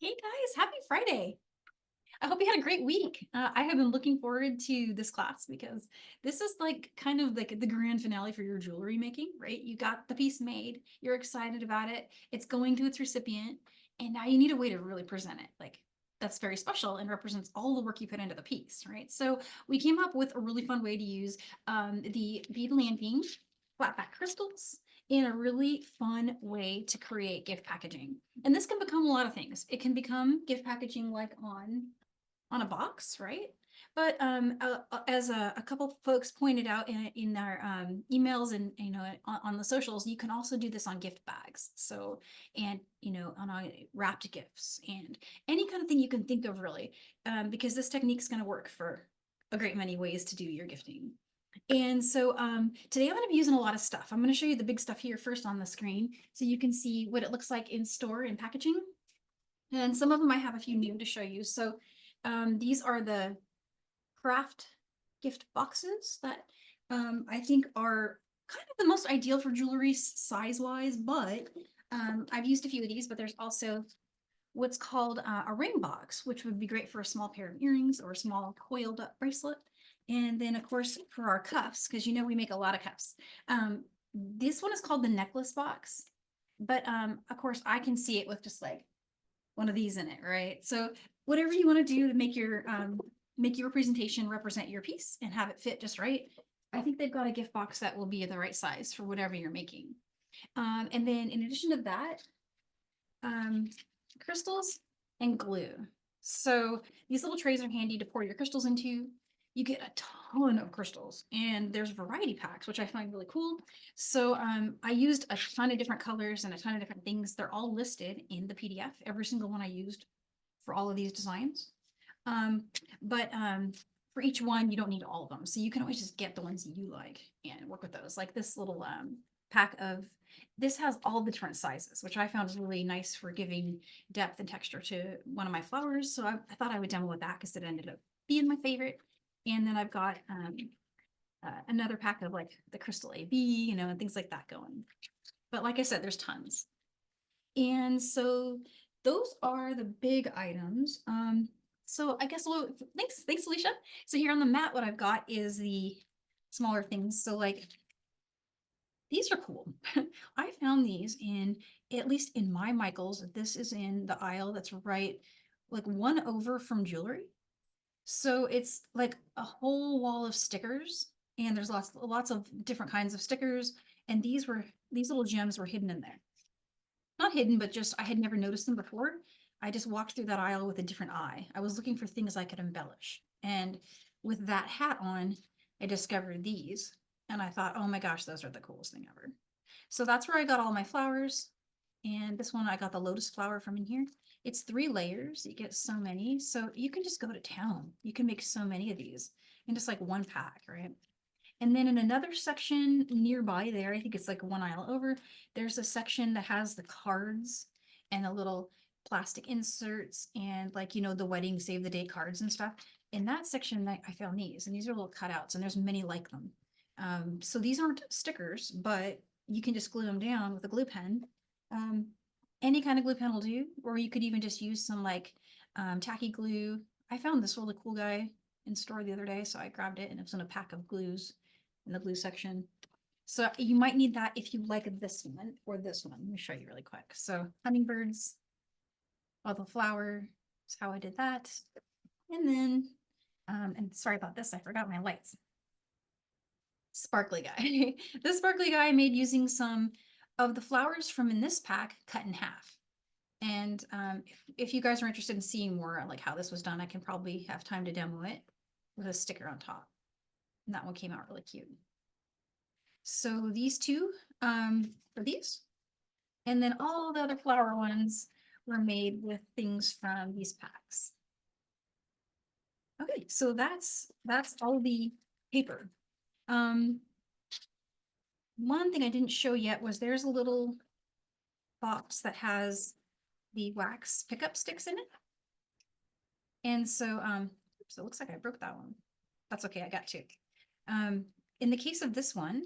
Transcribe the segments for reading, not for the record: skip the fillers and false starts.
Hey guys, happy Friday. I hope you had a great week. I have been looking forward to this class because this is like kind of like the grand finale for your jewelry making, right? You got the piece made, you're excited about it, it's going to its recipient, and now you need a way to really present it. Like that's very special and represents all the work you put into the piece, right? So we came up with a really fun way to use the bead lamping flat back crystals in a really fun way to create gift packaging. And this can become a lot of things. It can become gift packaging like on a box, right? But as a couple folks pointed out in our emails and on the socials, you can also do this on gift bags. So and on wrapped gifts and any kind of thing you can think of really, because this technique is going to work for a great many ways to do your gifting. And so today I'm going to be using a lot of stuff. I'm going to show you the big stuff here first on the screen so you can see what it looks like in store and packaging. And some of them I have a few new to show you. So these are the Kraft gift boxes that I think are kind of the most ideal for jewelry size-wise, but I've used a few of these, but there's also what's called a ring box, which would be great for a small pair of earrings or a small coiled up bracelet. And then of course for our cuffs, because we make a lot of cuffs. This one is called the necklace box, but of course I can see it with just like one of these in it, right? So whatever you want to do to make your presentation represent your piece and have it fit just right, I think they've got a gift box that will be the right size for whatever you're making. And then in addition to that, crystals and glue. So these little trays are handy to pour your crystals into. You get a ton of crystals and there's variety packs, which I find really cool. So I used a ton of different colors and a ton of different things. They're all listed in the PDF, every single one I used for all of these designs. But for each one, you don't need all of them. So you can always just get the ones you like and work with those. Like this little pack of, this has all the different sizes, which I found really nice for giving depth and texture to one of my flowers. So I thought I would demo with that because it ended up being my favorite. And then I've got another pack of like the crystal AB, and things like that going. But like I said, there's tons. And so those are the big items. So I guess, well, thanks, Alicia. So here on the mat, what I've got is the smaller things. So like, these are cool. I found these at least in my Michaels, this is in the aisle that's right, like one over from jewelry. So it's like a whole wall of stickers, and there's lots of different kinds of stickers. And these little gems were hidden in there. Not hidden, but just I had never noticed them before. I just walked through that aisle with a different eye. I was looking for things I could embellish. And with that hat on, I discovered these. And I thought, oh my gosh, those are the coolest thing ever. So that's where I got all my flowers. And this one, I got the lotus flower from in here. It's 3 layers. You get so many. So you can just go to town. You can make so many of these in just like one pack, right? And then in another section nearby there, I think it's like one aisle over, there's a section that has the cards and the little plastic inserts and like, the wedding save the date cards and stuff. In that section, I found these, and these are little cutouts, and there's many like them. So these aren't stickers, but you can just glue them down with a glue pen. Any kind of glue pen will do, or you could even just use some like tacky glue. I found this really cool guy in store the other day, so I grabbed it, and it was in a pack of glues in the glue section. So you might need that if you like this one or this one. Let me show you really quick. So hummingbirds, all the flower is how I did that. And then, and sorry about this, I forgot my lights. Sparkly guy. This sparkly guy I made using some of the flowers from in this pack cut in half. And if you guys are interested in seeing more like how this was done, I can probably have time to demo it with a sticker on top. And that one came out really cute. So these two are these. And then all the other flower ones were made with things from these packs. Okay, so that's all the paper. One thing I didn't show yet was there's a little box that has the wax pickup sticks in it. And so, oops, it looks like I broke that one. That's okay, I got two. In the case of this one,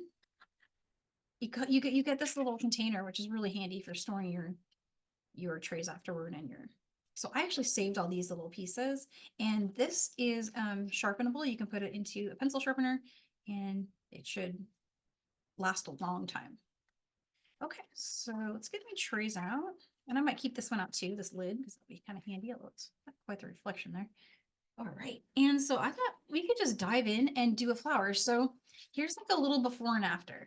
you get this little container, which is really handy for storing your trays afterward and your So I actually saved all these little pieces, and this is sharpenable. You can put it into a pencil sharpener and it should last a long time. Okay, so let's get my trays out. And I might keep this one out too, this lid, because it'll be kind of handy. Although it's not quite the reflection there. All right, and so I thought we could just dive in and do a flower. So here's like a little before and after.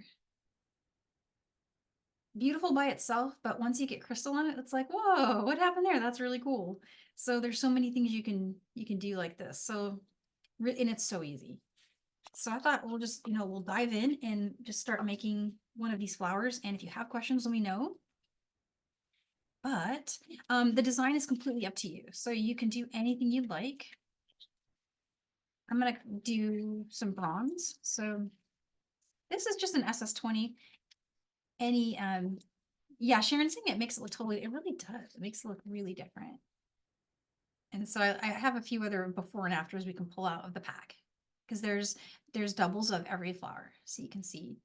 Beautiful by itself, but once you get crystal on it, it's like, whoa, what happened there? That's really cool. So there's so many things you can do like this. So and it's so easy. So I thought we'll just, we'll dive in and just start making one of these flowers. And if you have questions, let me know. But the design is completely up to you. So you can do anything you'd like. I'm gonna do some bronze. So this is just an SS20. Any yeah, Sharon's saying it makes it look totally, it really does. It makes it look really different. And so I have a few other before and afters we can pull out of the pack, because there's doubles of every flower. So you can see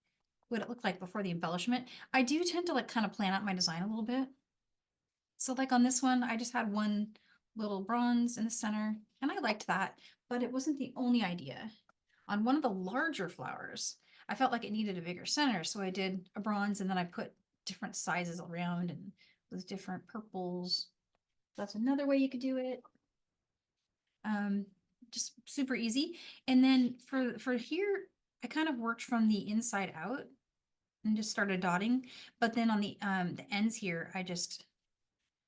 what it looked like before the embellishment. I do tend to like kind of plan out my design a little bit. So like on this one, I just had one little bronze in the center, and I liked that, but it wasn't the only idea. On one of the larger flowers, I felt like it needed a bigger center, so I did a bronze, and then I put different sizes around and with different purples. That's another way you could do it. Um, just super easy. And then for here, I kind of worked from the inside out and just started dotting. But then on the ends here, I just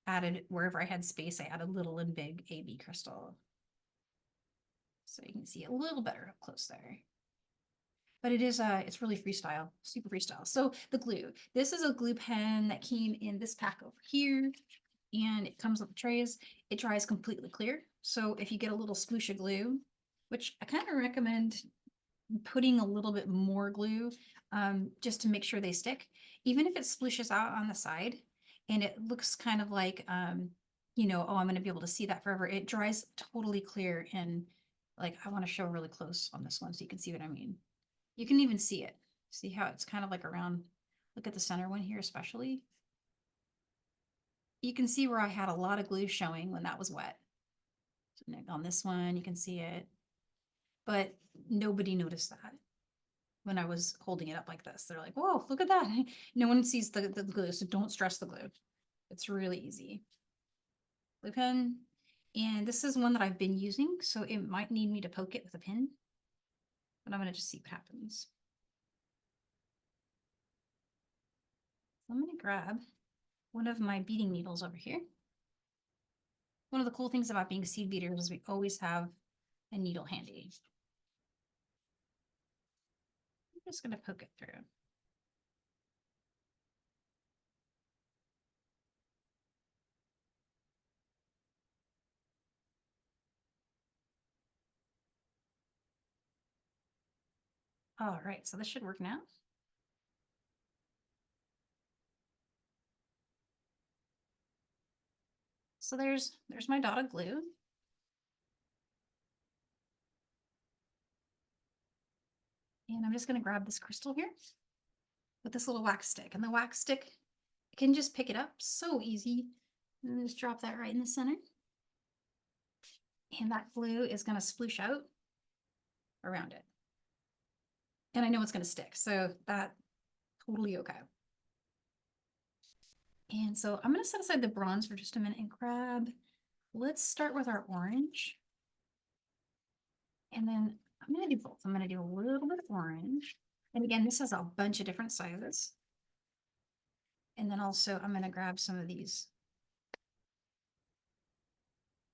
added wherever I had space, I added little and big AB crystal. So you can see a little better up close there. But it is it's really freestyle, super freestyle. So the glue. This is a glue pen that came in this pack over here, and it comes with the trays. It dries completely clear. So if you get a little sploosh of glue, which I kind of recommend putting a little bit more glue, just to make sure they stick, even if it splooshes out on the side and it looks kind of like, oh, I'm going to be able to see that forever. It dries totally clear. And like, I want to show really close on this one so you can see what I mean. You can even see it. See how it's kind of like around, look at the center one here, especially. You can see where I had a lot of glue showing when that was wet. So on this one, you can see it, but nobody noticed that when I was holding it up like this. They're like, whoa, look at that. No one sees the glue, so don't stress the glue. It's really easy. Glue pen. And this is one that I've been using, so it might need me to poke it with a pin, but I'm gonna just see what happens. So I'm gonna grab one of my beading needles over here. One of the cool things about being seed beaters is we always have a needle handy. I'm just gonna poke it through. All right, so this should work now. So there's my dot of glue. And I'm just gonna grab this crystal here with this little wax stick. And the wax stick, I can just pick it up so easy. And just drop that right in the center. And that glue is gonna sploosh out around it. And I know it's gonna stick, so that totally okay. And so I'm gonna set aside the bronze for just a minute and grab, let's start with our orange. And then I'm gonna do both. I'm gonna do a little bit of orange. And again, this has a bunch of different sizes. And then also I'm gonna grab some of these.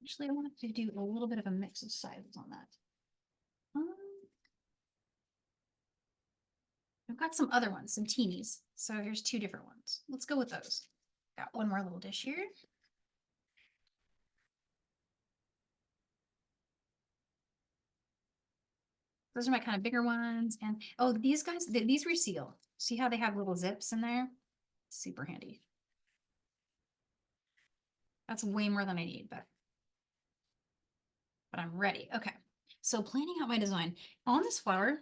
Actually, I want to do a little bit of a mix of sizes on that. I've got some other ones, some teenies. So here's two different ones. Let's go with those. Got one more little dish here. Those are my kind of bigger ones. And oh, these guys, these reseal. See how they have little zips in there? Super handy. That's way more than I need, but I'm ready. Okay. So planning out my design on this flower,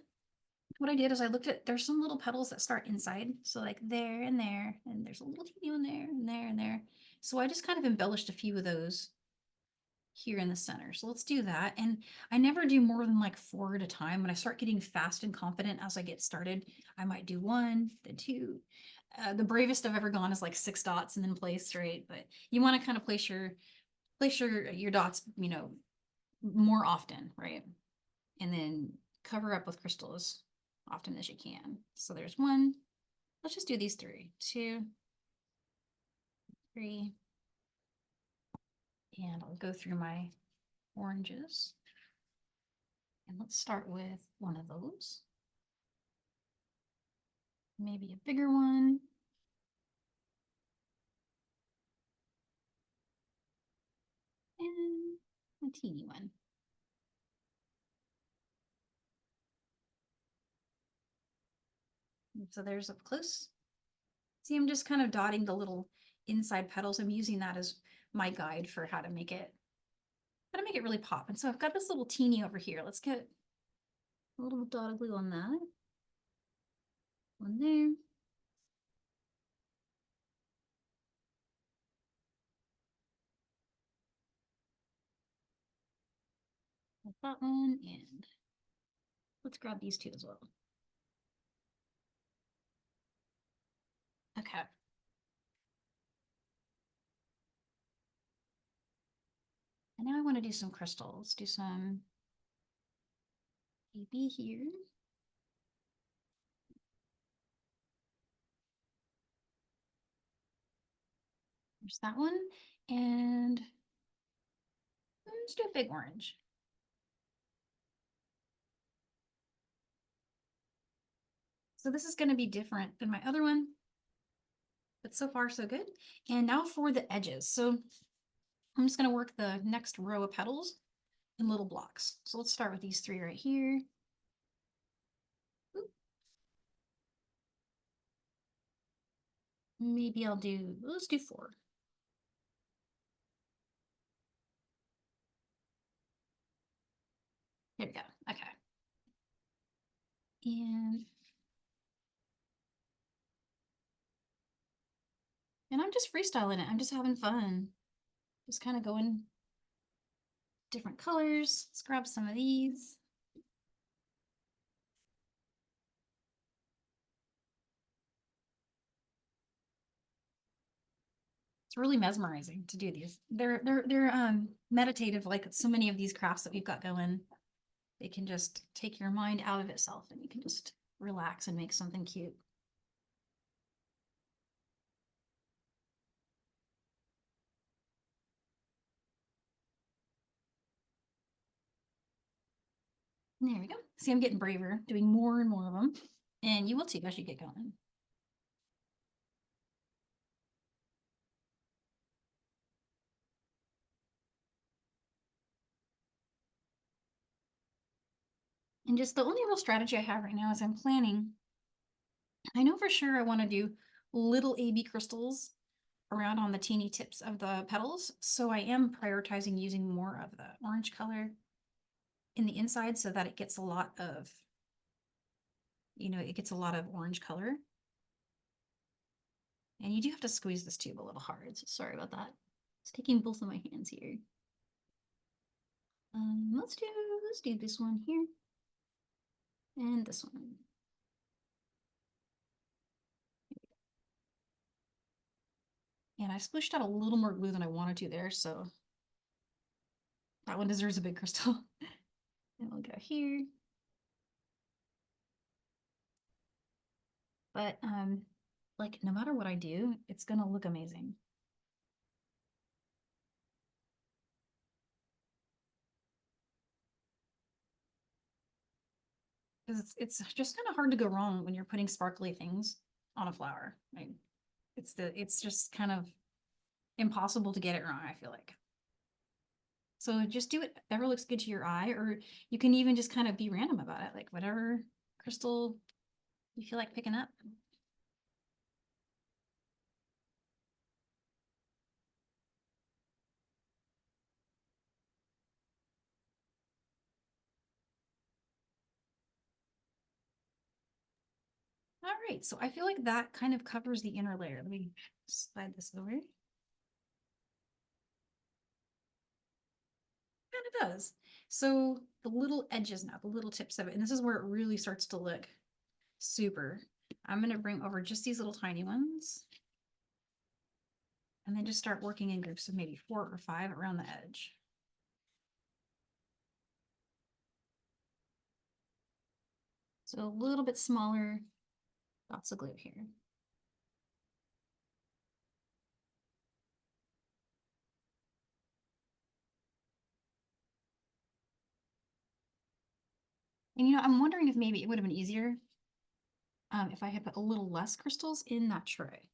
what I did is I looked at, there's some little petals that start inside. So like there and there, and there's a little teeny one there and there and there. So I just kind of embellished a few of those here in the center. So let's do that. And I never do more than like 4 at a time. When I start getting fast and confident as I get started, I might do 1, then 2. The bravest I've ever gone is like 6 dots and then place, right? But you want to kind of place your dots, you know, more often, right? And then cover up with crystals often as you can. So there's 1. Let's just do these 3. 2, 3. And I'll go through my oranges. And let's start with one of those. Maybe a bigger one. And a teeny one. And so there's up close. See, I'm just kind of dotting the little inside petals. I'm using that as my guide for how to make it really pop. And so I've got this little teeny over here. Let's get a little dot of glue on that. One there. Like that one, and let's grab these 2 as well. Okay. And now I want to do some crystals. Do some AB here. There's that one. And let's do a big orange. So this is going to be different than my other one, but so far so good. And now for the edges. So I'm just going to work the next row of petals in little blocks. So let's start with these 3 right here. Oop. Maybe let's do 4. Here we go. Okay. And I'm just freestyling it. I'm just having fun. Just kind of going different colors. Let's grab some of these. It's really mesmerizing to do these. They're meditative, like so many of these crafts that we've got going. They can just take your mind out of itself and you can just relax and make something cute. There we go. See, I'm getting braver, doing more and more of them. And you will too as you get going. And just the only real strategy I have right now is I'm planning. I know for sure I want to do little AB crystals around on the teeny tips of the petals. So I am prioritizing using more of the orange color in the inside so that it gets a lot of, it gets a lot of orange color. And you do have to squeeze this tube a little hard. So sorry about that. It's taking both of my hands here. Let's do this one here. And this one. And I splooshed out a little more glue than I wanted to there, so that one deserves a big crystal. And we'll go here. But like no matter what I do, it's gonna look amazing. Because it's just kind of hard to go wrong when you're putting sparkly things on a flower. Right? It's just kind of impossible to get it wrong, I feel like. So just do whatever looks good to your eye, or you can even just kind of be random about it, like whatever crystal you feel like picking up. All right, so I feel like that kind of covers the inner layer. Let me slide this over. kind of does. So the little edges now, the little tips of it, and this is where it really starts to look super. I'm going to bring over just these little tiny ones. And then just start working in groups of maybe 4 or 5 around the edge. So a little bit smaller dots of glue here. And you know, I'm wondering if maybe it would have been easier if I had put a little less crystals in that tray.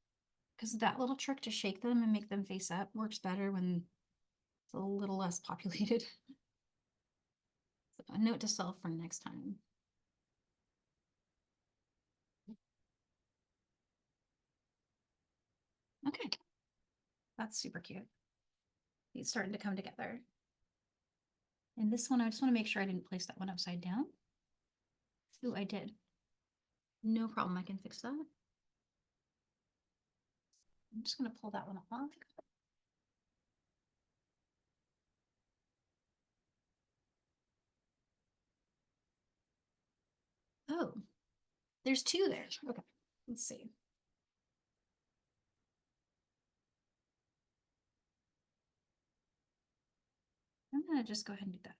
Because that little trick to shake them and make them face up works better when it's a little less populated. So a note to self for next time. Okay, that's super cute. It's starting to come together. And this one, I just want to make sure I didn't place that one upside down. Ooh, I did. No problem, I can fix that. I'm just going to pull that one off. Oh, there's 2 there. Okay, let's see. I'm going to just go ahead and do that.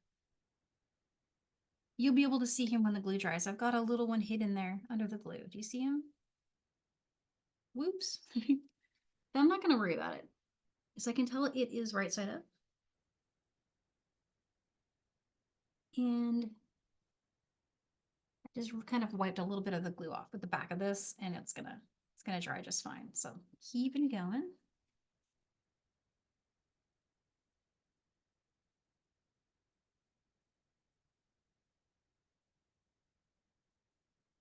You'll be able to see him when the glue dries. I've got a little one hidden there under the glue. Do you see him? Whoops. But I'm not going to worry about it. As I can tell, it is right side up. And I just kind of wiped a little bit of the glue off with the back of this, and it's gonna dry just fine. So keeping going.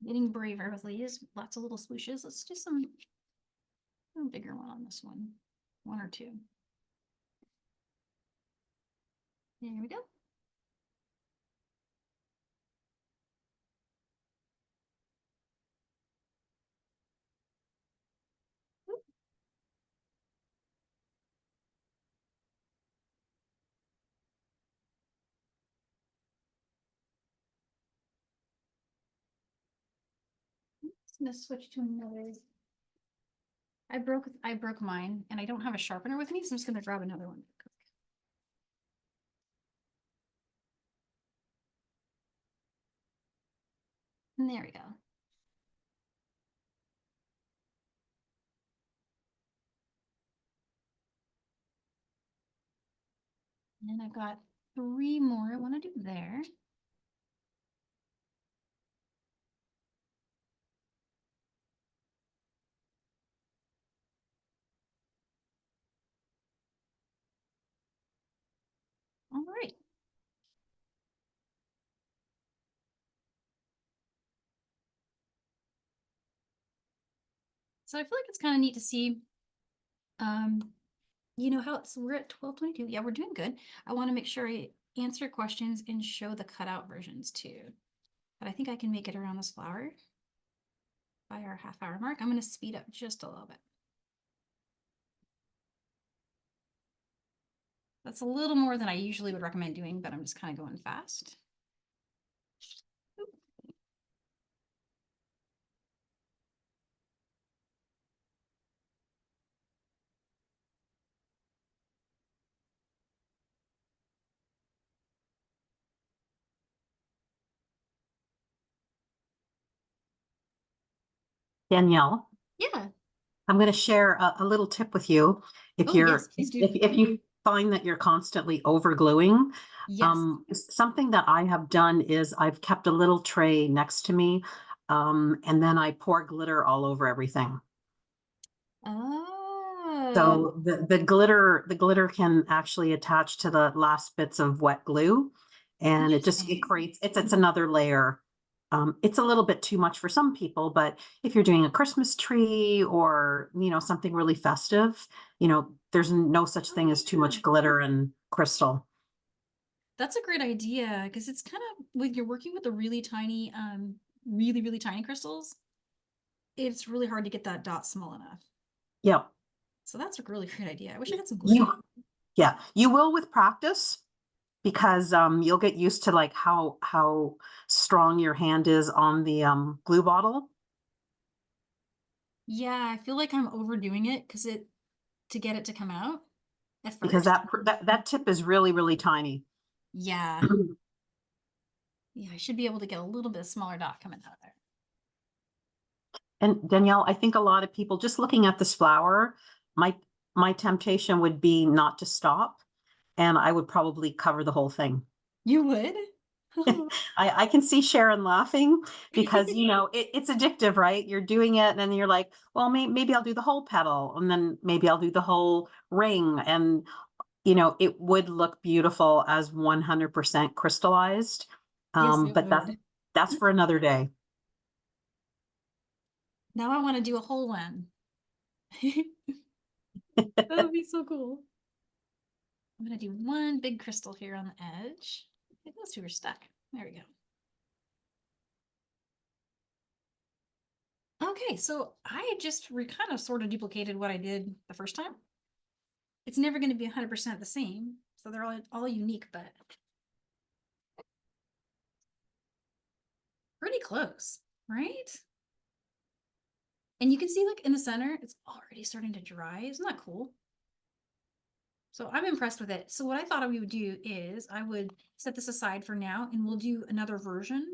Getting braver with these, lots of little swooshes. Let's do some a bigger one on this one. 1 or 2. There we go. I'm gonna switch to another. I broke mine, and I don't have a sharpener with me, so I'm just gonna grab another one. And there we go. And I've got 3 more I want to do there. All right. So I feel like it's kind of neat to see, you know, how we're at 12:22. Yeah, we're doing good. I want to make sure I answer questions and show the cutout versions too. But I think I can make it around this flower by our half-hour mark. I'm going to speed up just a little bit. That's a little more than I usually would recommend doing, but I'm just kind of going fast. Danielle, Yeah. I'm going to share a little tip with you. If Oh, you're, yes, please do. if you find that you're constantly over gluing, Yes. something that I have done is I've kept a little tray next to me, and then I pour glitter all over everything. Oh. So the glitter can actually attach to the last bits of wet glue, and it creates it's another layer. It's a little bit too much for some people, but if you're doing a Christmas tree or, you know, something really festive, you know, there's no such thing as too much glitter and crystal. That's a great idea, because it's kind of when you're working with the really tiny, really tiny crystals, it's really hard to get that dot small enough. Yep. So that's a really great idea. I wish I had some glue. Yeah, you will with practice. because you'll get used to like how strong your hand is on the glue bottle, Yeah, I feel like I'm overdoing it to get it to come out at because first. that tip is really tiny. Yeah. Yeah, I should be able to get a little bit smaller dot coming out of there. And Danielle, I think a lot of people just looking at this flower, my my temptation would be not to stop, and I would probably cover the whole thing. You would? I can see Sharon laughing because it's addictive, right? You're doing it and then you're like, well, maybe I'll do the whole petal and then maybe I'll do the whole ring. And it would look beautiful as 100% crystallized. Yes, it But would. that's for another day. Now I want to do a whole one. That would be so cool. I'm going to do one big crystal here on the edge. I think those two are stuck. There we go. Okay, so I just kind of sort of duplicated what I did the first time. It's never going to be 100% the same, so they're all unique, but pretty close, right? And you can see, like in the center, it's already starting to dry. Isn't that cool? So I'm impressed with it. So what I thought we would do is I would set this aside for now, and we'll do another version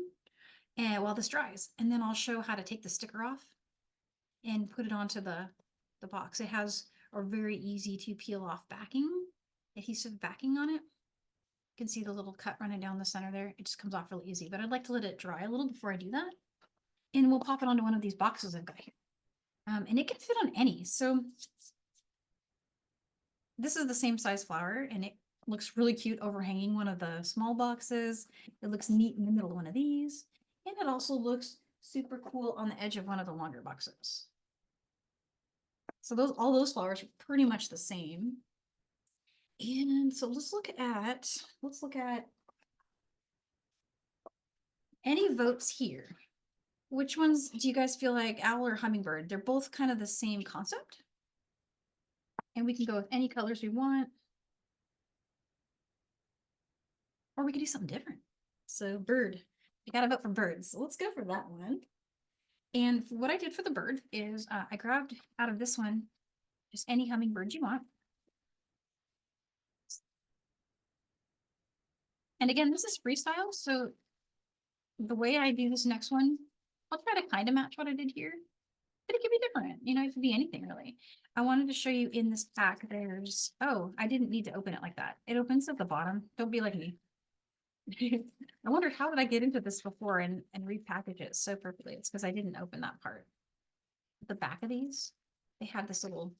and while this dries, and then I'll show how to take the sticker off and put it onto the box. It has a very easy to peel off backing, adhesive backing on it. You can see the little cut running down the center there. It just comes off really easy, but I'd like to let it dry a little before I do that. And we'll pop it onto one of these boxes I've got here. And it can fit on any. So this is the same size flower and it looks really cute overhanging one of the small boxes. It looks neat in the middle of one of these. And it also looks super cool on the edge of one of the longer boxes. So all those flowers are pretty much the same. And so let's look at any votes here. Which ones do you guys feel like, owl or hummingbird? They're both kind of the same concept. And we can go with any colors we want. Or we could do something different. So bird, you gotta vote for birds. So let's go for that one. And what I did for the bird is I grabbed out of this one, just any hummingbird you want. And again, this is freestyle. So the way I do this next one, I'll try to kind of match what I did here, but it could be different. It could be anything really. I wanted to show you in this pack, oh, I didn't need to open it like that. It opens at the bottom. Don't be like me. I wondered how did I get into this before and repackage it so perfectly. It's because I didn't open that part. At the back of these, they had this little.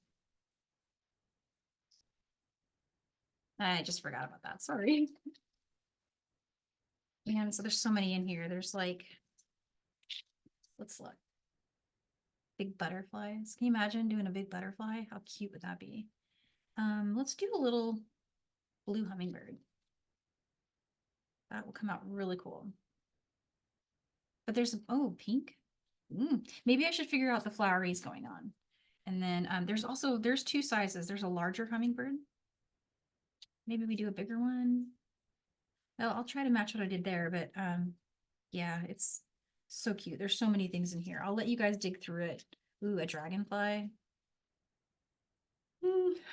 I just forgot about that. Sorry. And so there's so many in here. There's like, let's look. Big butterflies. Can you imagine doing a big butterfly? How cute would that be? Let's do a little blue hummingbird. That will come out really cool. But there's, oh, pink. Maybe I should figure out the floweries going on. And then there's two sizes. There's a larger hummingbird. Maybe we do a bigger one. Well, I'll try to match what I did there, but yeah, it's so cute. There's so many things in here. I'll let you guys dig through it. Ooh, a dragonfly.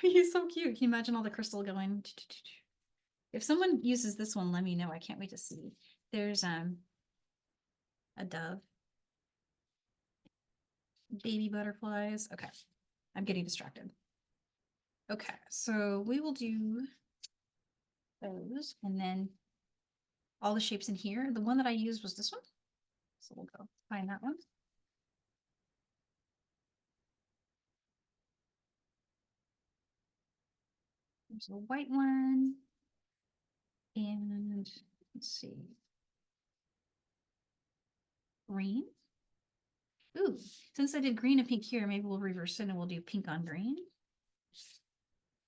He's so cute. Can you imagine all the crystal going? If someone uses this one, let me know. I can't wait to see. There's a dove. Baby butterflies. Okay, I'm getting distracted. Okay, so we will do those and then all the shapes in here. The one that I used was this one. So we'll go find that one. There's a white one. And let's see. Green. Ooh, since I did green and pink here, maybe we'll reverse it and we'll do pink on green.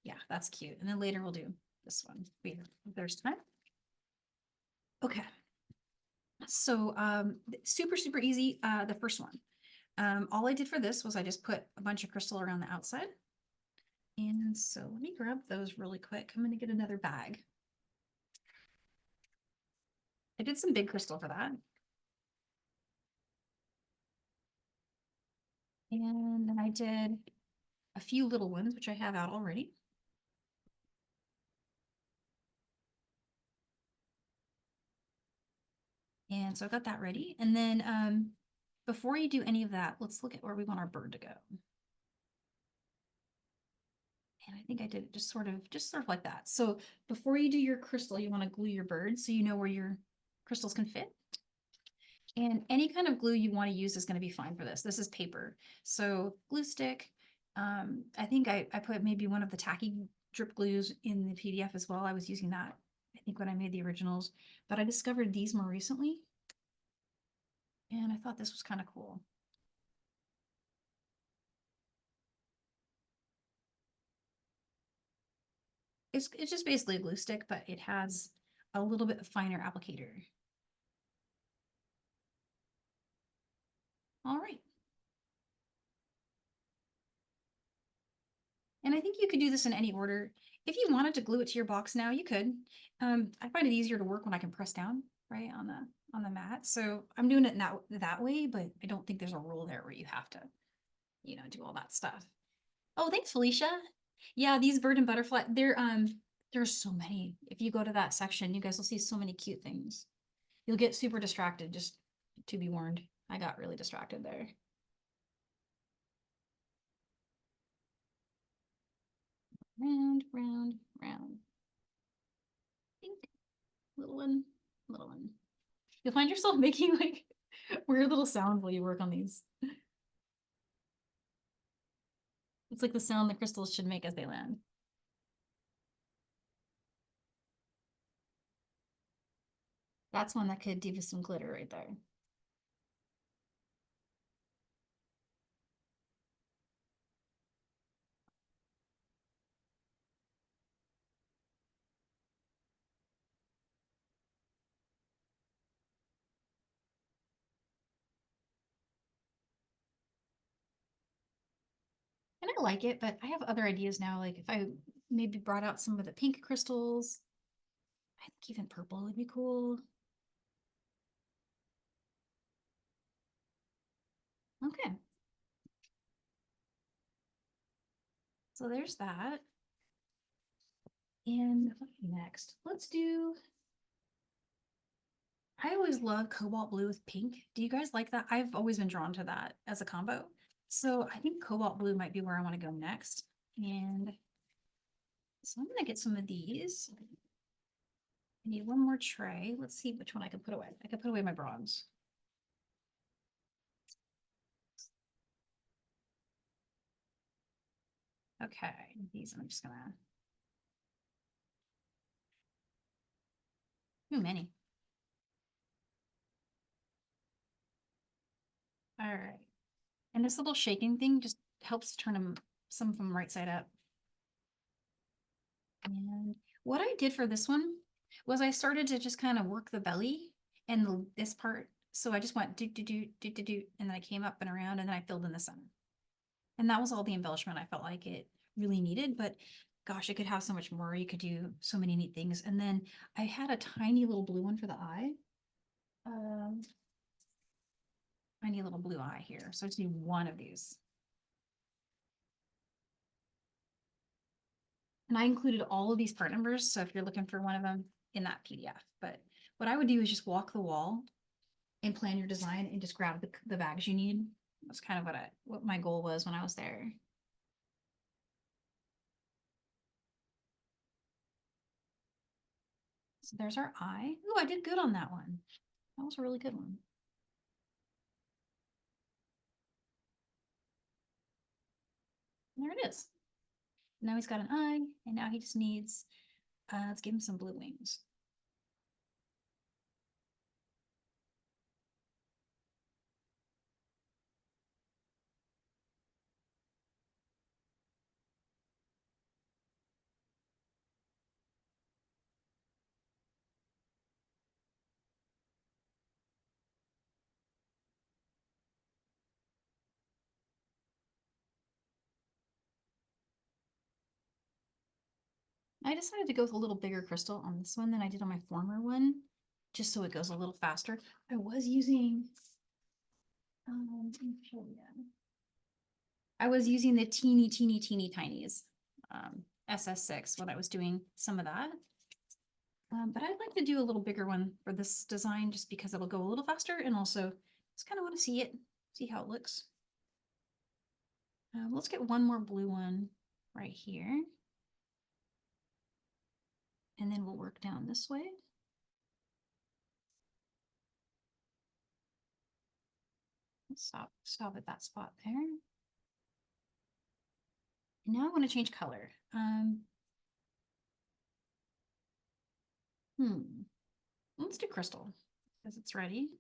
Yeah, that's cute. And then later we'll do this one. Wait, if there's time. Okay. So super easy. The first one. All I did for this was I just put a bunch of crystal around the outside. And so let me grab those really quick. I'm gonna get another bag. I did some big crystal for that. And then I did a few little ones, which I have out already. And so I've got that ready. And then before you do any of that, let's look at where we want our bird to go. And I think I did it just sort of like that. So before you do your crystal, you want to glue your bird so you know where your crystals can fit. And any kind of glue you want to use is going to be fine for this. This is paper. So glue stick. I think I put maybe one of the tacky drip glues in the PDF as well. I was using that, I think, when I made the originals. But I discovered these more recently. And I thought this was kind of cool. It's just basically a glue stick, but it has a little bit finer applicator. All right. And I think you could do this in any order. If you wanted to glue it to your box now, you could. I find it easier to work when I can press down, right, on the mat. So I'm doing it that way, but I don't think there's a rule there where you have to, do all that stuff. Oh, thanks, Felicia. Yeah, these bird and butterfly, there's so many. If you go to that section, you guys will see so many cute things. You'll get super distracted, just to be warned. I got really distracted there. Round, round, round. Pink. Little one, little one. You'll find yourself making like weird little sounds while you work on these. It's like the sound the crystals should make as they land. That's one that could do with some glitter right there. And I like it, but I have other ideas now. Like if I maybe brought out some of the pink crystals, I think even purple would be cool. Okay. So there's that. And what next? Let's do, I always love cobalt blue with pink. Do you guys like that? I've always been drawn to that as a combo. So I think cobalt blue might be where I want to go next. And so I'm going to get some of these. I need one more tray. Let's see which one I can put away. I can put away my bronze. Okay, these I'm just gonna. Too many. All right. And this little shaking thing just helps turn them, some of them right side up. And what I did for this one was I started to just kind of work the belly and this part. So I just went do, do, do, do, do, do, and then I came up and around and then I filled in the center. And that was all the embellishment I felt like it really needed, but gosh, it could have so much more. You could do so many neat things. And then I had a tiny little blue one for the eye. Tiny little blue eye here. So I just need one of these. And I included all of these part numbers. So if you're looking for one of them in that PDF, but what I would do is just walk the wall and plan your design and just grab the bags you need. That's kind of what my goal was when I was there. So there's our eye. Oh, I did good on that one. That was a really good one. And there it is. Now he's got an eye, and now he just needs, let's give him some blue wings. I decided to go with a little bigger crystal on this one than I did on my former one, just so it goes a little faster. I was using, let me show you. I was using the teeny tinies, SS6 when I was doing some of that. But I'd like to do a little bigger one for this design just because it'll go a little faster, and also just kind of want to see it, see how it looks. Let's get one more blue one right here. And then we'll work down this way. Stop at that spot there. And now I want to change color. Let's do crystal because it's ready.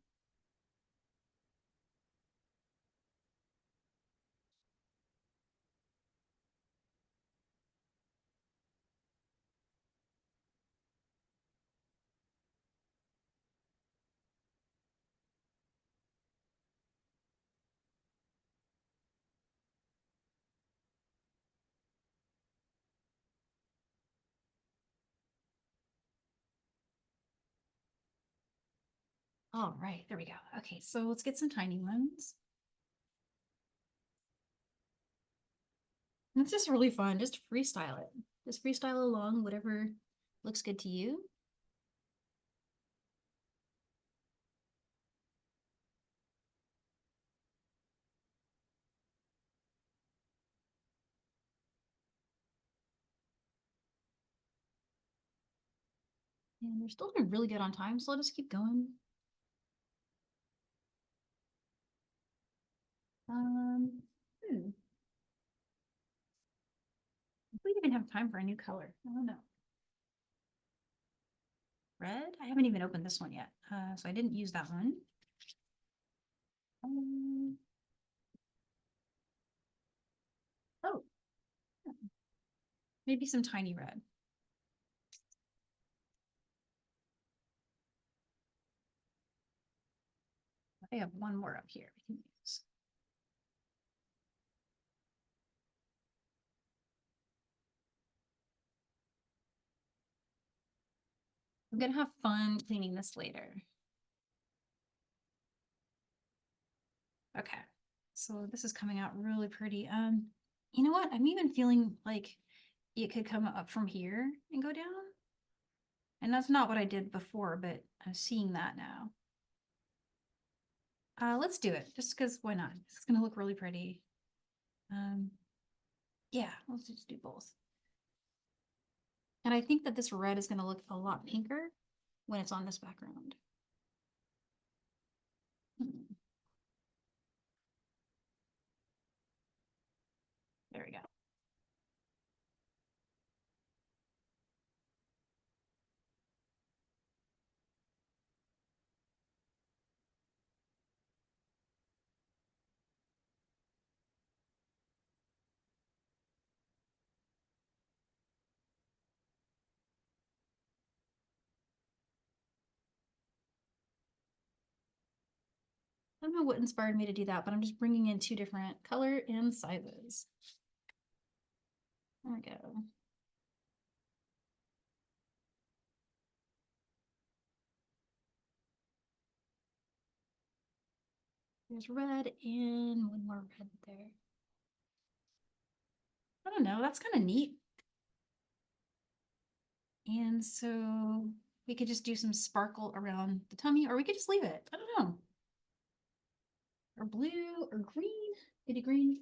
All right, there we go. Okay, so let's get some tiny ones. And it's just really fun, just freestyle it. Just freestyle along whatever looks good to you. And we're still doing really good on time, so let us keep going. If we even have time for a new color, I don't know. Red? I haven't even opened this one yet, so I didn't use that one. Oh, maybe some tiny red. I have one more up here we can use. I'm gonna have fun cleaning this later. Okay, so this is coming out really pretty. You know what? I'm even feeling like it could come up from here and go down. And that's not what I did before, but I'm seeing that now. Let's do it, just because why not? It's gonna look really pretty. Yeah, let's just do both. And I think that this red is gonna look a lot pinker when it's on this background. There we go. I don't know what inspired me to do that, but I'm just bringing in two different color and sizes. There we go. There's red and one more red there. I don't know, that's kind of neat. And so we could just do some sparkle around the tummy, or we could just leave it. I don't know. Or blue or green. Itty green.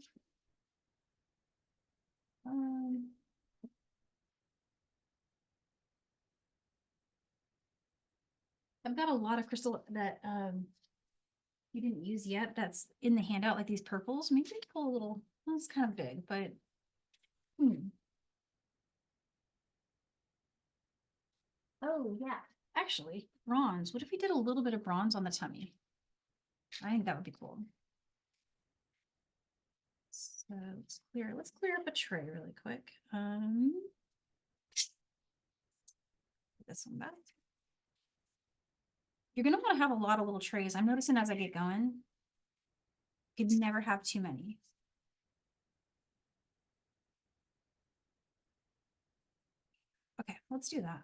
I've got a lot of crystal that you didn't use yet that's in the handout, like these purples. Maybe pull a little, well, it's kind of big, but oh yeah. Actually, bronze. What if we did a little bit of bronze on the tummy? I think that would be cool. So let's clear up a tray really quick. Put this one back. You're gonna want to have a lot of little trays. I'm noticing as I get going, you could never have too many. Okay, let's do that.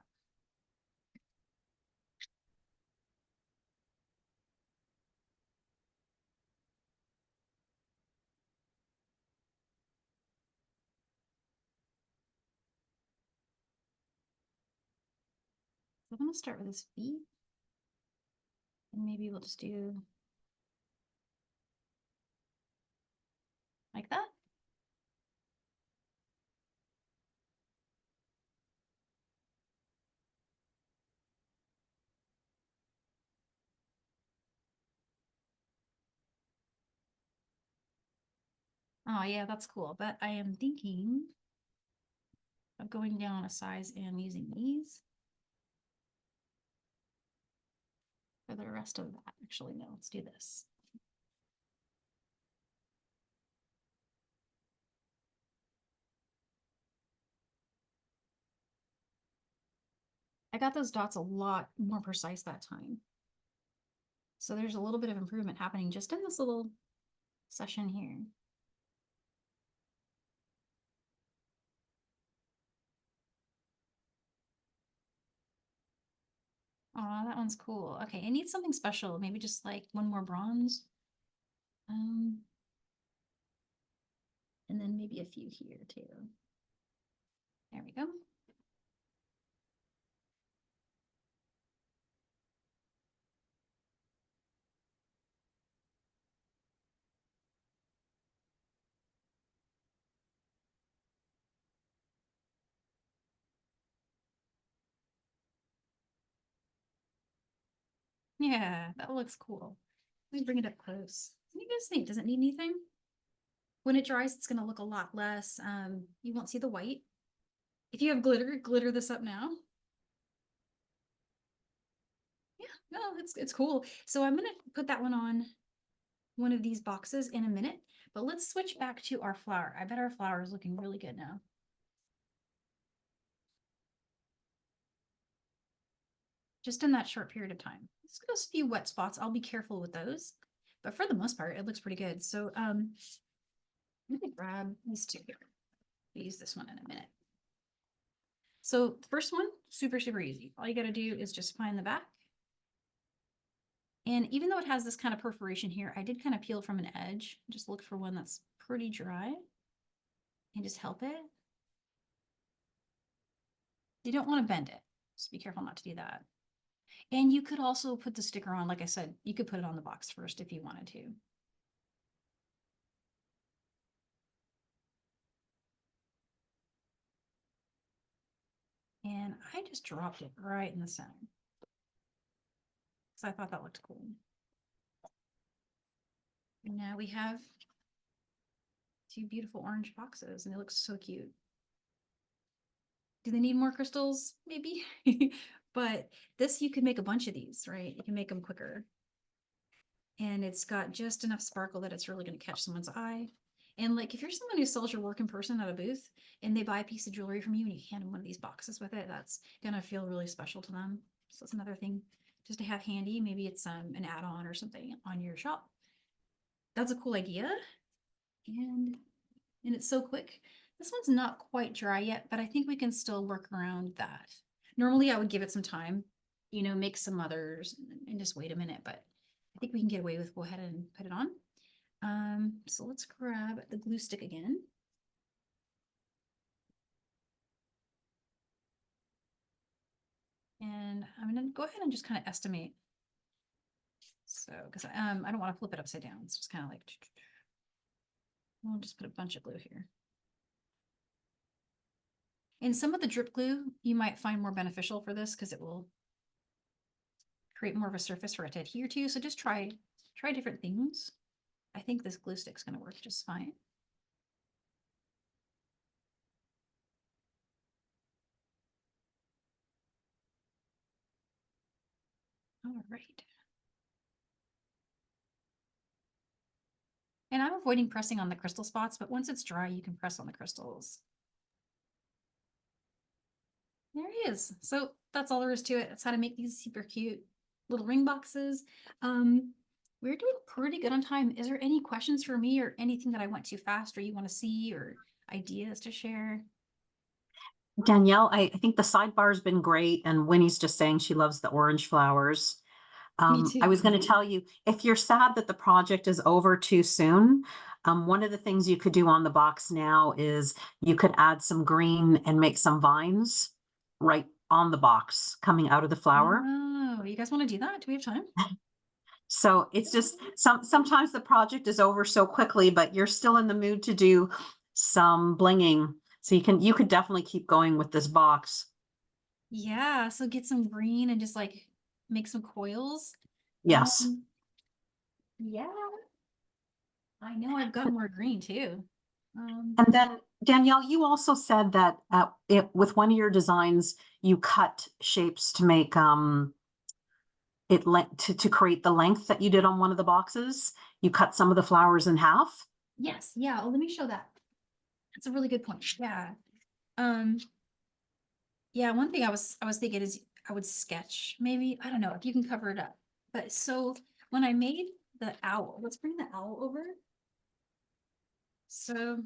I'm gonna start with this bead. And maybe we'll just do like that. Oh yeah, that's cool. But I am thinking of going down a size and using these for the rest of that. Actually, no, let's do this. I got those dots a lot more precise that time. So there's a little bit of improvement happening just in this little session here. Oh, that one's cool. Okay, it needs something special. Maybe just like one more bronze. And then maybe a few here too. There we go. Yeah, that looks cool. Let me bring it up close. What do you guys think? Does it need anything? When it dries, it's gonna look a lot less. You won't see the white. If you have glitter, glitter this up now. Yeah, no, it's cool. So I'm gonna put that one on one of these boxes in a minute, but let's switch back to our flower. I bet our flower is looking really good now. Just in that short period of time. Let's go a few wet spots. I'll be careful with those, but for the most part, it looks pretty good. So I'm gonna grab these two here. We'll use this one in a minute. So the first one, super, super easy. All you gotta do is just find the back. And even though it has this kind of perforation here, I did kind of peel from an edge. Just look for one that's pretty dry and just help it. You don't want to bend it. Just be careful not to do that. And you could also put the sticker on, like I said, you could put it on the box first if you wanted to. And I just dropped it right in the center. So I thought that looked cool. And now we have two beautiful orange boxes and they look so cute. Do they need more crystals? Maybe. But this, you can make a bunch of these, right? You can make them quicker. And it's got just enough sparkle that it's really going to catch someone's eye. And like, if you're someone who sells your work in person at a booth and they buy a piece of jewelry from you and you hand them one of these boxes with it, that's going to feel really special to them. So it's another thing just to have handy. Maybe it's an add-on or something on your shop. That's a cool idea. And it's so quick. This one's not quite dry yet, but I think we can still work around that. Normally I would give it some time, you know, make some others and just wait a minute, but I think we can get away with go ahead and put it on. So let's grab the glue stick again. And I'm gonna go ahead and just kind of estimate. So, because I don't want to flip it upside down. It's just kind of like, we'll just put a bunch of glue here. And some of the drip glue you might find more beneficial for this because it will create more of a surface for it to adhere to. So just try different things. I think this glue stick's going to work just fine. All right. And I'm avoiding pressing on the crystal spots, but once it's dry, you can press on the crystals. There he is. So that's all there is to it. That's how to make these super cute little ring boxes. We're doing pretty good on time. Is there any questions for me or anything that I went too fast or you want to see or ideas to share? Danielle, I think the sidebar's been great, and Winnie's just saying she loves the orange flowers. Me too. I was going to tell you, if you're sad that the project is over too soon, one of the things you could do on the box now is you could add some green and make some vines right on the box coming out of the flower. Oh, you guys want to do that? Do we have time? So it's just sometimes the project is over so quickly, but you're still in the mood to do some blinging. So you could definitely keep going with this box. Yeah, so get some green and just like make some coils. Yes. Yeah, I know I've got more green too. And then Danielle, you also said that with one of your designs, you cut shapes to make to create the length that you did on one of the boxes. You cut some of the flowers in half. Yes, yeah, let me show that. That's a really good point. Yeah. Yeah, one thing I was thinking is I would sketch, maybe, I don't know if you can cover it up. But so when I made the owl, let's bring the owl over. So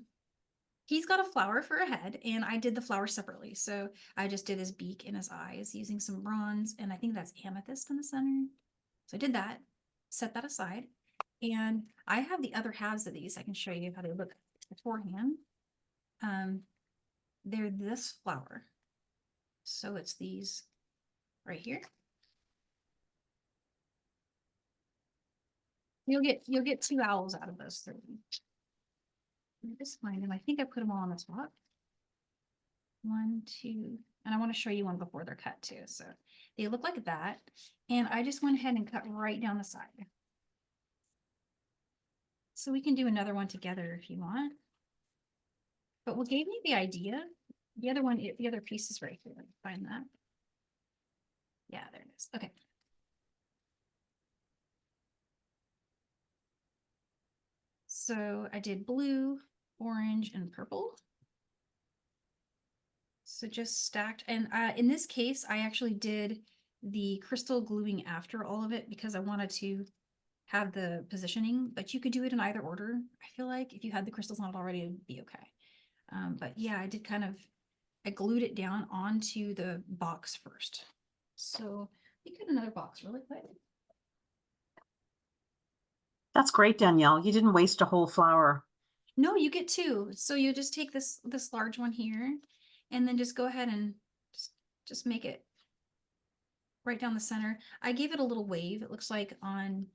he's got a flower for a head, and I did the flower separately. So I just did his beak and his eyes using some bronze, and I think that's amethyst in the center. So I did that, set that aside, and I have the other halves of these. I can show you how they look beforehand. They're this flower. So it's these right here. You'll get two owls out of those three. Let me just find them. I think I put them all on the top. One, two, and I want to show you one before they're cut too. So they look like that. And I just went ahead and cut right down the side. So we can do another one together if you want. But what gave me the idea, the other one, the other piece is right here. Let me find that. Yeah, there it is. Okay. So I did blue, orange, and purple. So just stacked. And in this case, I actually did the crystal gluing after all of it because I wanted to have the positioning, but you could do it in either order. I feel like if you had the crystals on it already, it'd be okay. But yeah, I did I glued it down onto the box first. So we get another box really quick. That's great, Danielle. You didn't waste a whole flower. No, you get two. So you just take this large one here and then just go ahead and just make it right down the center. I gave it a little wave. It looks like on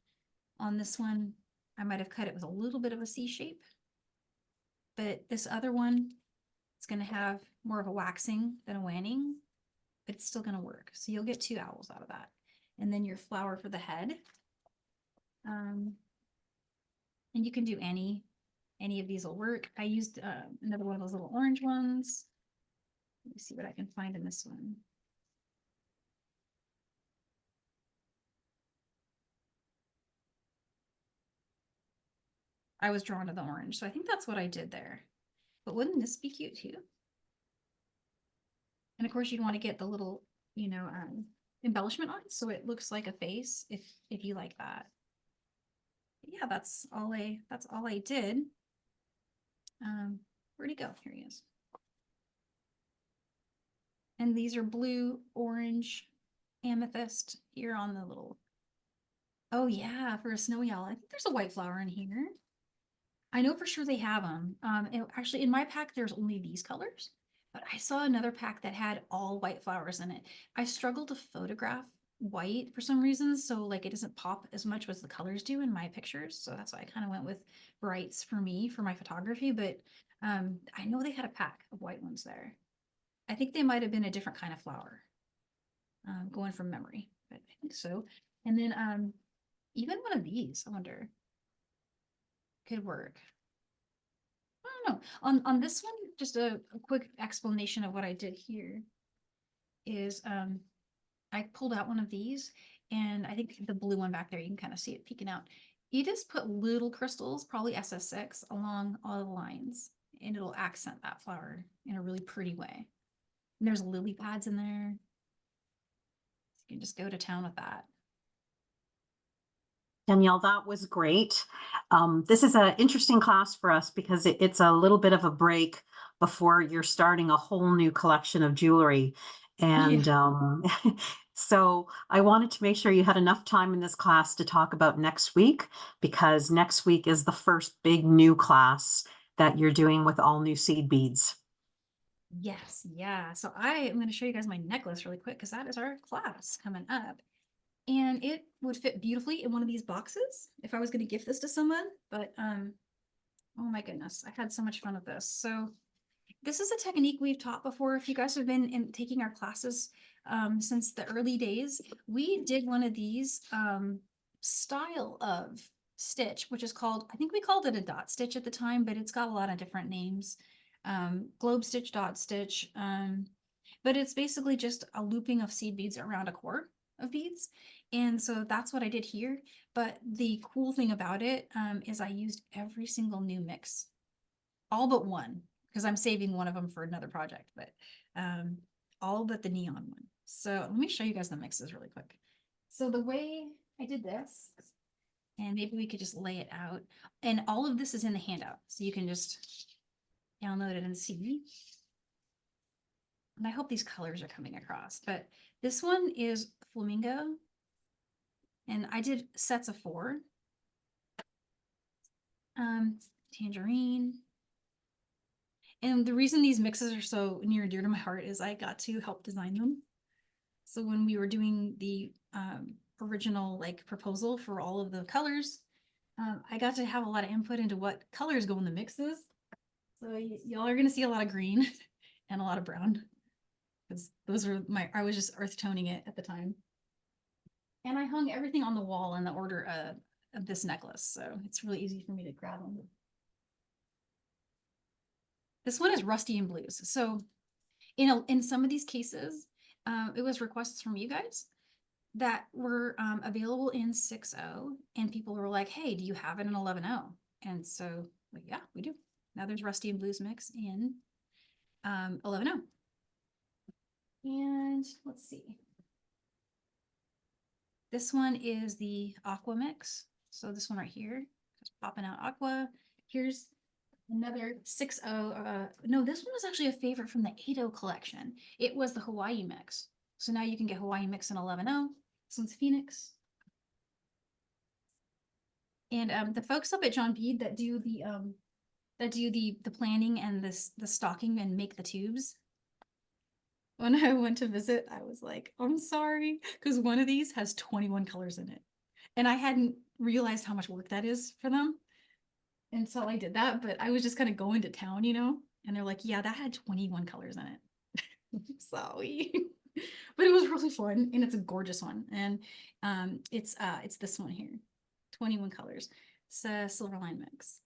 this one, I might have cut it with a little bit of a C shape. But this other one, it's going to have more of a waxing than a wanning, but it's still going to work. So you'll get two owls out of that. And then your flower for the head. And you can do any of these will work. I used another one of those little orange ones. Let me see what I can find in this one. I was drawn to the orange, so I think that's what I did there. But wouldn't this be cute too? And of course, you'd want to get the little, embellishment on, so it looks like a face if you like that. But yeah, that's all I did. Where'd he go? Here he is. And these are blue, orange, amethyst here on the little. Oh yeah, for a snowy owl. I think there's a white flower in here. I know for sure they have them. Actually, in my pack, there's only these colors, but I saw another pack that had all white flowers in it. I struggle to photograph white for some reason, so like it doesn't pop as much as the colors do in my pictures. So that's why I kind of went with brights for me for my photography. But I know they had a pack of white ones there. I think they might have been a different kind of flower, going from memory, but I think so. And then even one of these, I wonder, could work. I don't know. On this one, just a quick explanation of what I did here is I pulled out one of these, and I think the blue one back there, you can kind of see it peeking out. You just put little crystals, probably SS6, along all the lines, and it'll accent that flower in a really pretty way. And there's lily pads in there. You can just go to town with that. Danielle, that was great. This is an interesting class for us because it's a little bit of a break before you're starting a whole new collection of jewelry. And so I wanted to make sure you had enough time in this class to talk about next week, because next week is the first big new class that you're doing with all new seed beads. Yes, yeah. So I am going to show you guys my necklace really quick because that is our class coming up. And it would fit beautifully in one of these boxes if I was going to gift this to someone. But oh my goodness, I had so much fun with this. So this is a technique we've taught before. If you guys have been taking our classes since the early days, we did one of these style of stitch, which is called, I think we called it a dot stitch at the time, but it's got a lot of different names. Globe stitch, dot stitch, but it's basically just a looping of seed beads around a core of beads. And so that's what I did here. But the cool thing about it is I used every single new mix, all but one, because I'm saving one of them for another project, but all but the neon one. So let me show you guys the mixes really quick. So the way I did this, and maybe we could just lay it out, and all of this is in the handout, so you can just download it and see. And I hope these colors are coming across, but this one is flamingo, and I did sets of 4. Tangerine. And the reason these mixes are so near and dear to my heart is I got to help design them. So when we were doing the original like proposal for all of the colors, I got to have a lot of input into what colors go in the mixes. So y'all are gonna see a lot of green and a lot of brown, because those are I was just earth toning it at the time. And I hung everything on the wall in the order of this necklace, so it's really easy for me to grab them. This one is rusty and blues. So in some of these cases, it was requests from you guys that were available in 6.0, and people were like, hey, do you have it in 11.0? And so, like, yeah, we do. Now there's rusty and blues mix in 11.0. And let's see. This one is the aqua mix. So this one right here, just popping out aqua. Here's another 6.0. No, this one was actually a favorite from the 8.0 collection. It was the Hawaii mix. So now you can get Hawaii mix in 11.0. This one's Phoenix. And the folks up at John Bead that do the planning and the stocking and make the tubes. When I went to visit, I was like, I'm sorry, because one of these has 21 colors in it. And I hadn't realized how much work that is for them until I did that, but I was just kind of going to town, you know? And they're like, yeah, that had 21 colors in it. Sorry. But it was really fun, and it's a gorgeous one. And it's this one here, 21 colors. It's a Silverline mix.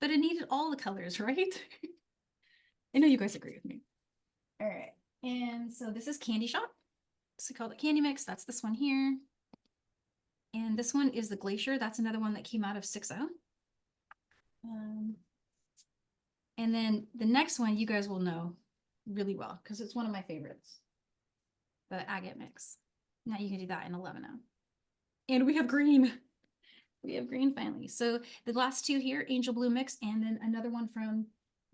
But it needed all the colors, right? I know you guys agree with me. All right. And so this is Candy Shop. So we called it Candy Mix. That's this one here. And this one is the Glacier. That's another one that came out of 6.0. And then the next one you guys will know really well because it's one of my favorites. The Agate Mix. Now you can do that in 11.0. And we have green. We have green finally. So the last two here, Angel Blue Mix, and then another one from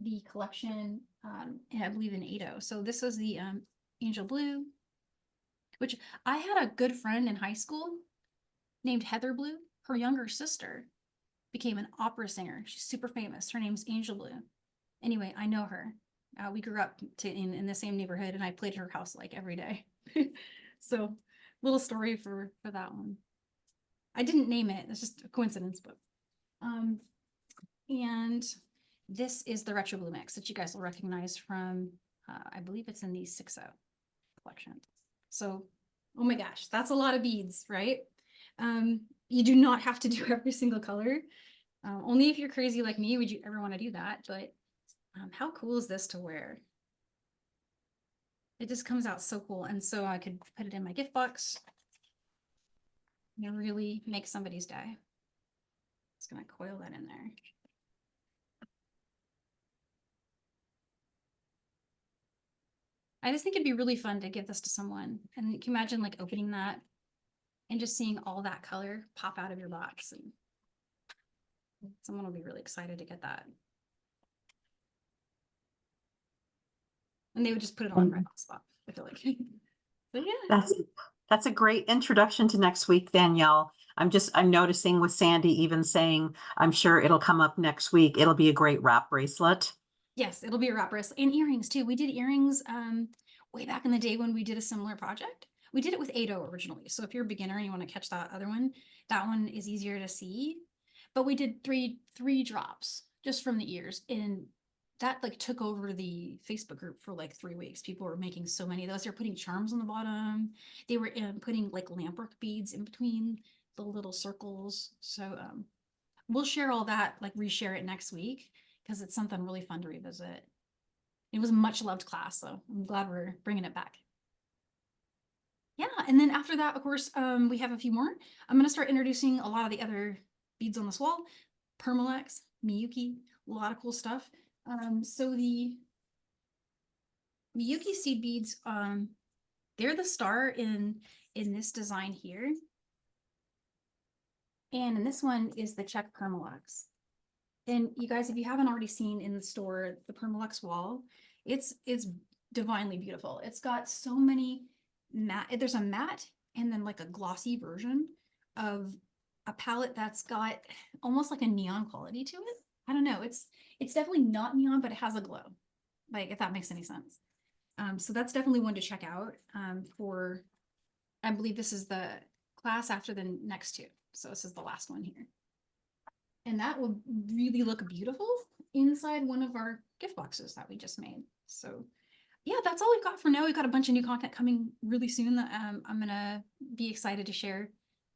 the collection, I believe in 8.0. So this was the Angel Blue, which I had a good friend in high school named Heather Blue. Her younger sister became an opera singer. She's super famous. Her name's Angel Blue. Anyway, I know her. We grew up in the same neighborhood, and I played at her house like every day. So little story for that one. I didn't name it. It's just a coincidence, but and this is the Retro Blue Mix that you guys will recognize from, I believe it's in the 6.0 collection. So, oh my gosh, that's a lot of beads, right? You do not have to do every single color. Only if you're crazy like me would you ever want to do that, but how cool is this to wear? It just comes out so cool, and so I could put it in my gift box and really make somebody's day. Just gonna coil that in there. I just think it'd be really fun to give this to someone. And you can imagine like opening that and just seeing all that color pop out of your box. And someone will be really excited to get that. And they would just put it on right on the spot, I feel like. So yeah. That's a great introduction to next week, Danielle. I'm noticing with Sandy even saying, I'm sure it'll come up next week. It'll be a great wrap bracelet. Yes, it'll be a wrap bracelet and earrings too. We did earrings way back in the day when we did a similar project. We did it with 8 originally. So if you're a beginner and you want to catch that other one, that one is easier to see. But we did three drops just from the ears, and that like took over the Facebook group for like 3 weeks. People were making so many of those. They're putting charms on the bottom. They were putting like lampwork beads in between the little circles. So we'll share all that, like reshare it next week because it's something really fun to revisit. It was a much loved class, so I'm glad we're bringing it back. Yeah, and then after that, of course, we have a few more. I'm gonna start introducing a lot of the other beads on this wall, Permalex, Miyuki, a lot of cool stuff. So the Miyuki seed beads, they're the star in this design here. And in this one is the Czech Permalex. And you guys, if you haven't already seen in the store, the Permalex wall, it's divinely beautiful. It's got so many matte, there's a matte and then like a glossy version of a palette that's got almost like a neon quality to it. I don't know, it's definitely not neon, but it has a glow, like if that makes any sense. So that's definitely one to check out for, I believe this is the class after the next two. So this is the last one here. And that will really look beautiful inside one of our gift boxes that we just made. So yeah, that's all we've got for now. We've got a bunch of new content coming really soon that I'm gonna be excited to share.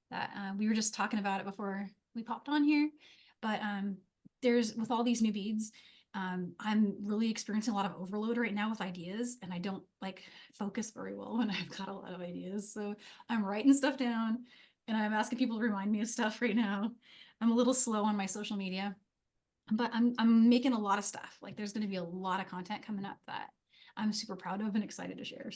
That we were just talking about it before we popped on here, but there's, with all these new beads, I'm really experiencing a lot of overload right now with ideas, and I don't like focus very well when I've got a lot of ideas. So I'm writing stuff down and I'm asking people to remind me of stuff right now. I'm a little slow on my social media, but I'm making a lot of stuff. Like there's going to be a lot of content coming up that I'm super proud of and excited to share.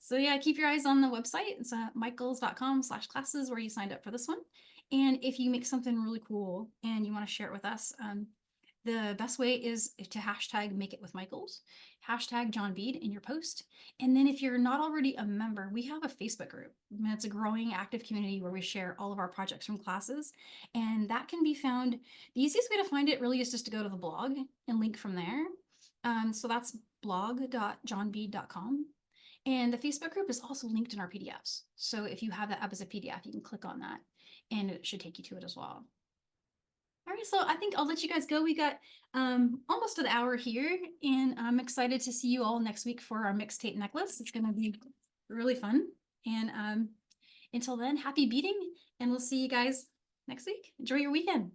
So yeah, keep your eyes on the website. It's michaels.com/classes where you signed up for this one. And if you make something really cool and you want to share it with us, the best way is to hashtag make it with Michaels, hashtag John Bead in your post. And then if you're not already a member, we have a Facebook group. And it's a growing active community where we share all of our projects from classes. And that can be found, the easiest way to find it really is just to go to the blog and link from there. So that's blog.johnbead.com. And the Facebook group is also linked in our PDFs. So if you have that up as a PDF, you can click on that and it should take you to it as well. All right, so I think I'll let you guys go. We got almost an hour here, and I'm excited to see you all next week for our mixtape necklace. It's gonna be really fun. And until then, happy beading, and we'll see you guys next week. Enjoy your weekend.